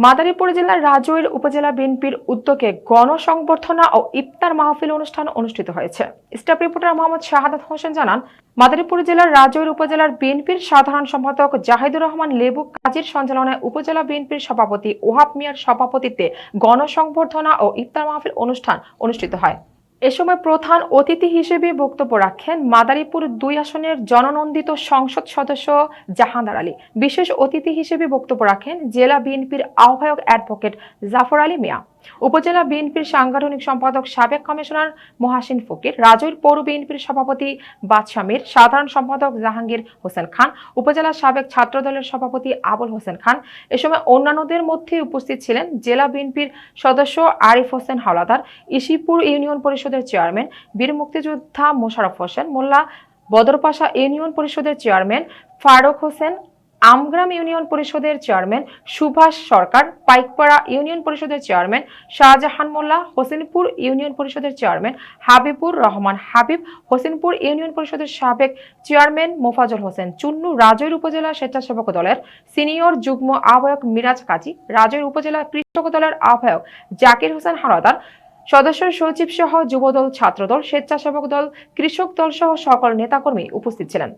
মাদারীপুর জেলার রাজৈর উপজেলা বিএনপির উদ্যোগে গণসংবর্ধনা ও ইফতার মাহফিল অনুষ্ঠান অনুষ্ঠিত হয়েছে। স্টাফ রিপোর্টার মোহাম্মদ শাহাদাত হোসেন জানান, মাদারীপুর জেলার রাজৈর উপজেলার বিএনপির সাধারণ সম্পাদক জাহিদুর রহমান লেবু কাজীর সঞ্চালনায় উপজেলা বিএনপির সভাপতি ওহাব মিয়ার সভাপতিত্বে গণসংবর্ধনা ও ইফতার মাহফিল অনুষ্ঠান অনুষ্ঠিত হয়। এ সময় প্রধান অতিথি হিসেবে বক্তব্য রাখেন মাদারীপুর ২ আসনের জননন্দিত সংসদ সদস্য জাহানার আলী। বিশেষ অতিথি হিসেবে বক্তব্য রাখেন জেলা বিএনপির আহ্বায়ক অ্যাডভোকেট জাফর আলী মিয়া, উপজেলা বিএনপির সাংগঠনিক সম্পাদক সাবেক কমিশনার মহাসিন ফকির, রাজৈর পৌর বিএনপির সভাপতি বাদশা মীর, সাধারণ সম্পাদক জাহাঙ্গীর হোসেন খান, উপজেলা সাবেক ছাত্রদলের সভাপতি আবুল হোসেন খান। এ সময় অন্যান্যদের মধ্যে উপস্থিত ছিলেন জেলা বিএনপির সদস্য আরিফ হোসেন হাওলাদার, ইসিপুর ইউনিয়ন পরিষদের চেয়ারম্যান বীর মুক্তিযোদ্ধা মোশাররফ হোসেন মোল্লা, বদরপাশা ইউনিয়ন পরিষদের চেয়ারম্যান ফারুক হোসেন, আমগ্রাম ইউনিয়ন পরিষদের চেয়ারম্যান সুভাষ সরকার, পাইকপাড়া ইউনিয়ন পরিষদের চেয়ারম্যান শাহজাহান মোল্লা, হোসেনপুর ইউনিয়ন পরিষদের চেয়ারম্যান হাবিবুর রহমান হাবিব, হোসেনপুর ইউনিয়ন পরিষদের সাবেক চেয়ারম্যান মোফাজ্জল হোসেন চুন্নু, রাজৈর উপজেলা স্বেচ্ছাসেবক দলের সিনিয়র যুগ্ম আহ্বায়ক মিরাজ কাজী, রাজৈর উপজেলা কৃষক দলের আহ্বায়ক জাকির হোসেন হাওলাদার, সদস্য সচিব সহ যুবদল, ছাত্রদল, স্বেচ্ছাসেবক দল, কৃষক দল সহ সকল নেতাকর্মী উপস্থিত ছিলেন।